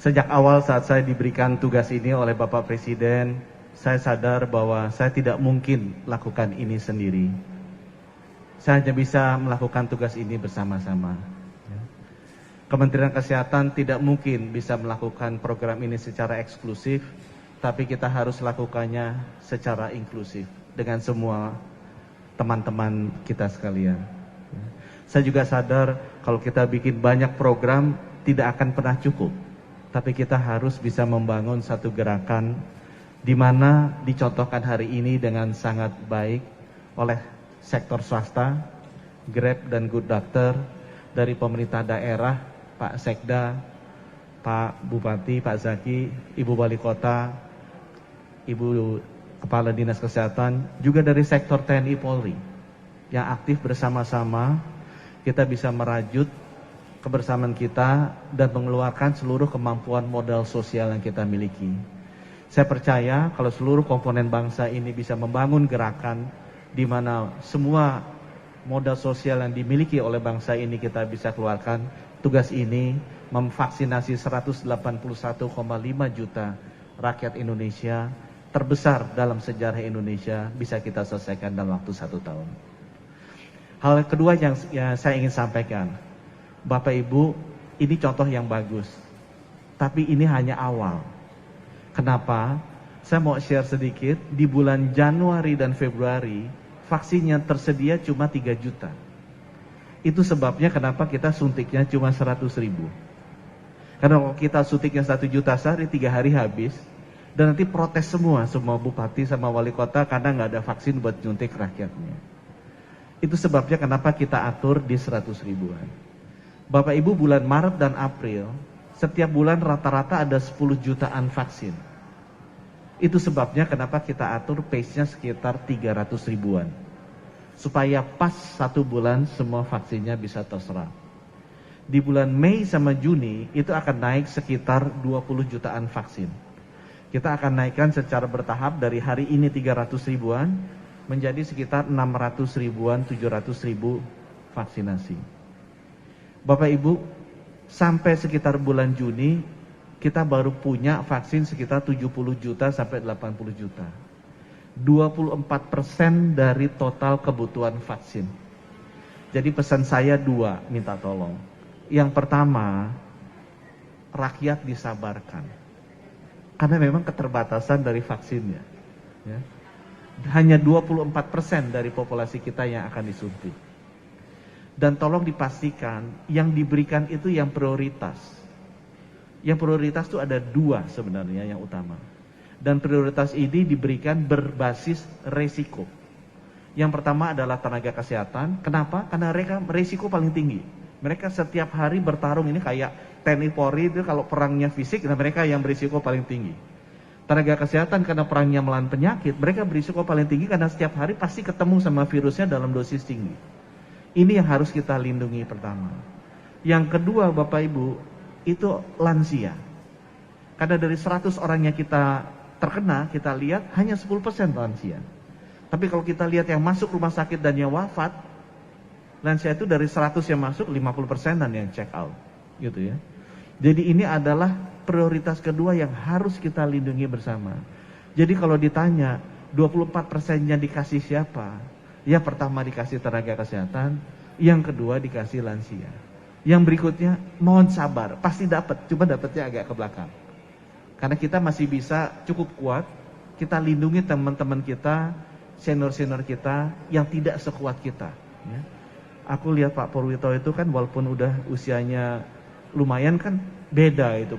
Sejak awal saat saya diberikan tugas ini oleh Bapak Presiden, saya sadar bahwa saya tidak mungkin lakukan ini sendiri. Saya hanya bisa melakukan tugas ini bersama-sama. Kementerian Kesehatan tidak mungkin bisa melakukan program ini secara eksklusif, tapi kita harus lakukannya secara inklusif dengan semua teman-teman kita sekalian. Saya juga sadar kalau kita bikin banyak program tidak akan pernah cukup, tapi kita harus bisa membangun satu gerakan di mana dicontohkan hari ini dengan sangat baik oleh sektor swasta, Grab dan Good Doctor, dari pemerintah daerah, Pak Sekda, Pak Bupati, Pak Zaki, Ibu Wali Kota, Ibu Kepala Dinas Kesehatan, juga dari sektor TNI Polri yang aktif bersama-sama. Kita bisa merajut kebersamaan kita dan mengeluarkan seluruh kemampuan modal sosial yang kita miliki. Saya percaya kalau seluruh komponen bangsa ini bisa membangun gerakan di mana semua modal sosial yang dimiliki oleh bangsa ini kita bisa keluarkan. Tugas ini memvaksinasi 181,5 juta rakyat Indonesia, terbesar dalam sejarah Indonesia, bisa kita selesaikan dalam waktu 1 tahun. Hal kedua yang saya ingin sampaikan, Bapak Ibu, ini contoh yang bagus, tapi ini hanya awal. Kenapa? Saya mau share sedikit, di bulan Januari dan Februari, vaksin yang tersedia cuma 3 juta. Itu sebabnya kenapa kita suntiknya cuma 100.000. Karena kalau kita suntiknya 1 juta sehari, 3 hari habis, dan nanti protes semua bupati sama wali kota karena nggak ada vaksin buat nyuntik rakyatnya. Itu sebabnya kenapa kita atur di 100 ribuan. Bapak Ibu, bulan Maret dan April, setiap bulan rata-rata ada 10 jutaan vaksin. Itu sebabnya kenapa kita atur pace-nya sekitar 300 ribuan. Supaya pas 1 bulan semua vaksinnya bisa terserap. Di bulan Mei sama Juni itu akan naik sekitar 20 jutaan vaksin. Kita akan naikkan secara bertahap dari hari ini 300 ribuan menjadi sekitar 600 ribuan, 700 ribu vaksinasi. Bapak Ibu, sampai sekitar bulan Juni kita baru punya vaksin sekitar 70 juta sampai 80 juta. 24% dari total kebutuhan vaksin. Jadi pesan saya 2, minta tolong. Yang pertama, rakyat disabarkan. Karena memang keterbatasan dari vaksinnya. Ya. Hanya 24% dari populasi kita yang akan disuntik. Dan tolong dipastikan yang diberikan itu yang prioritas. Yang prioritas itu ada 2 sebenarnya yang utama. Dan prioritas ini diberikan berbasis resiko. Yang pertama adalah tenaga kesehatan. Kenapa? Karena mereka resiko paling tinggi. Mereka setiap hari bertarung, ini kayak TNI Polri itu kalau perangnya fisik, nah mereka yang berisiko paling tinggi. Tenaga kesehatan karena perangnya melawan penyakit, mereka berisiko paling tinggi karena setiap hari pasti ketemu sama virusnya dalam dosis tinggi. Ini yang harus kita lindungi pertama. Yang kedua Bapak Ibu, itu lansia. Karena dari 100 orang yang kita terkena, kita lihat hanya 10% lansia. Tapi kalau kita lihat yang masuk rumah sakit dan yang wafat, lansia itu dari 100 yang masuk, 50%-an yang check out. Gitu ya. Jadi ini adalah prioritas kedua yang harus kita lindungi bersama. Jadi kalau ditanya 24%-nya dikasih siapa? Yang pertama dikasih tenaga kesehatan, yang kedua dikasih lansia. Yang berikutnya mohon sabar, pasti dapat, cuma dapatnya agak ke belakang. Karena kita masih bisa cukup kuat, kita lindungi teman-teman kita, senior-senior kita yang tidak sekuat kita. Ya. Aku lihat Pak Purwito itu kan walaupun udah usianya lumayan kan beda itu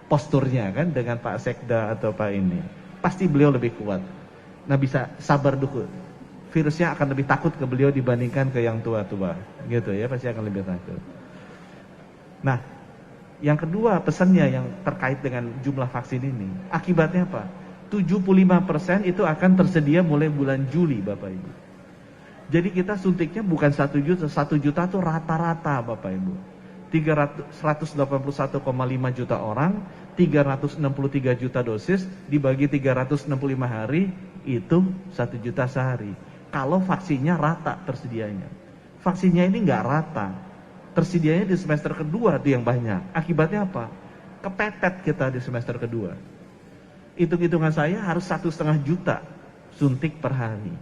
posturnya kan dengan Pak Sekda atau Pak ini. Pasti beliau lebih kuat. Nah bisa sabar dulu. Virusnya akan lebih takut ke beliau dibandingkan ke yang tua-tua. Gitu ya, pasti akan lebih takut. Nah, yang kedua pesannya yang terkait dengan jumlah vaksin ini. Akibatnya apa? 75% itu akan tersedia mulai bulan Juli Bapak Ibu. Jadi kita suntiknya bukan 1 juta, 1 juta itu rata-rata Bapak Ibu. 181,5 juta orang, 363 juta dosis, dibagi 365 hari, itu 1 juta sehari. Kalau vaksinnya rata tersedianya. Vaksinnya ini nggak rata. Tersedianya di semester kedua itu yang banyak. Akibatnya apa? kepepet kita di semester kedua. Hitung-hitungan saya harus 1,5 juta suntik per hari.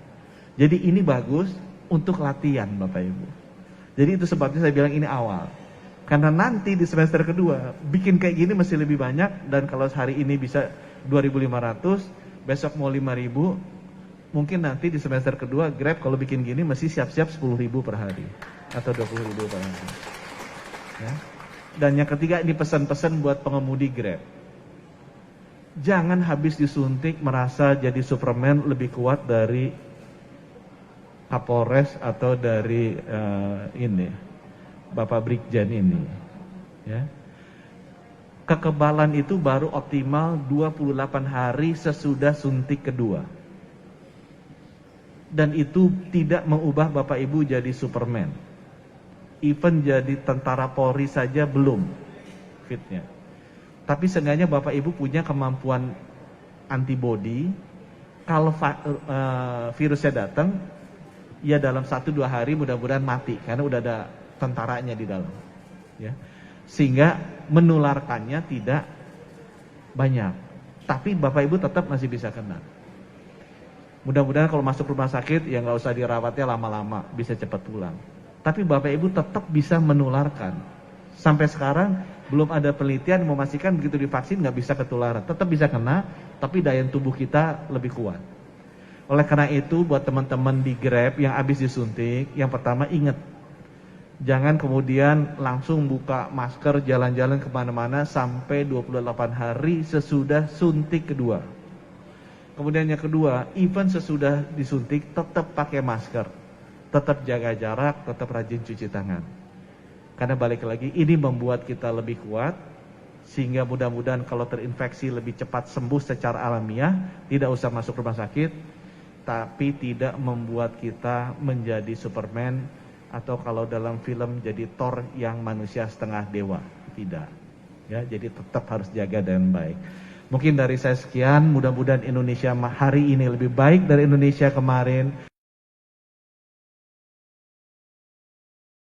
Jadi ini bagus untuk latihan Bapak Ibu. Jadi itu sebabnya saya bilang ini awal. Karena nanti di semester kedua bikin kayak gini masih lebih banyak, dan kalau hari ini bisa 2.500, besok mau 5.000, mungkin nanti di semester kedua Grab kalau bikin gini masih siap-siap 10.000 per hari atau 20.000 per hari. Ya. Dan yang ketiga ini pesan-pesan buat pengemudi Grab. Jangan habis disuntik merasa jadi Superman lebih kuat dari Kapolres atau dari ini Bapak Brigjen ini. Ya. Kekebalan itu baru optimal 28 hari sesudah suntik kedua. Dan itu tidak mengubah Bapak Ibu jadi Superman. Even jadi tentara Polri saja belum fitnya. Tapi seenggaknya Bapak Ibu punya kemampuan antibody. Kalau virusnya datang, ya dalam 1-2 hari mudah-mudahan mati, karena udah ada tentaranya di dalam. Ya. Sehingga menularkannya tidak banyak. Tapi Bapak Ibu tetap masih bisa kena. Mudah-mudahan kalau masuk rumah sakit, ya nggak usah dirawatnya lama-lama, bisa cepat pulang. Tapi Bapak Ibu tetap bisa menularkan. Sampai sekarang belum ada penelitian memastikan begitu divaksin nggak bisa ketularan. Tetap bisa kena, tapi daya tubuh kita lebih kuat. Oleh karena itu buat teman-teman di Grab yang habis disuntik, yang pertama ingat, jangan kemudian langsung buka masker jalan-jalan kemana-mana sampai 28 hari sesudah suntik kedua. Kemudian yang kedua, even sesudah disuntik tetap pakai masker, tetap jaga jarak, tetap rajin cuci tangan. Karena balik lagi, ini membuat kita lebih kuat, sehingga mudah-mudahan kalau terinfeksi lebih cepat sembuh secara alamiah, tidak usah masuk rumah sakit, tapi tidak membuat kita menjadi Superman, atau kalau dalam film jadi Thor yang manusia setengah dewa. Tidak. Ya, jadi tetap harus jaga dengan baik. Mungkin dari saya sekian, mudah-mudahan Indonesia hari ini lebih baik dari Indonesia kemarin.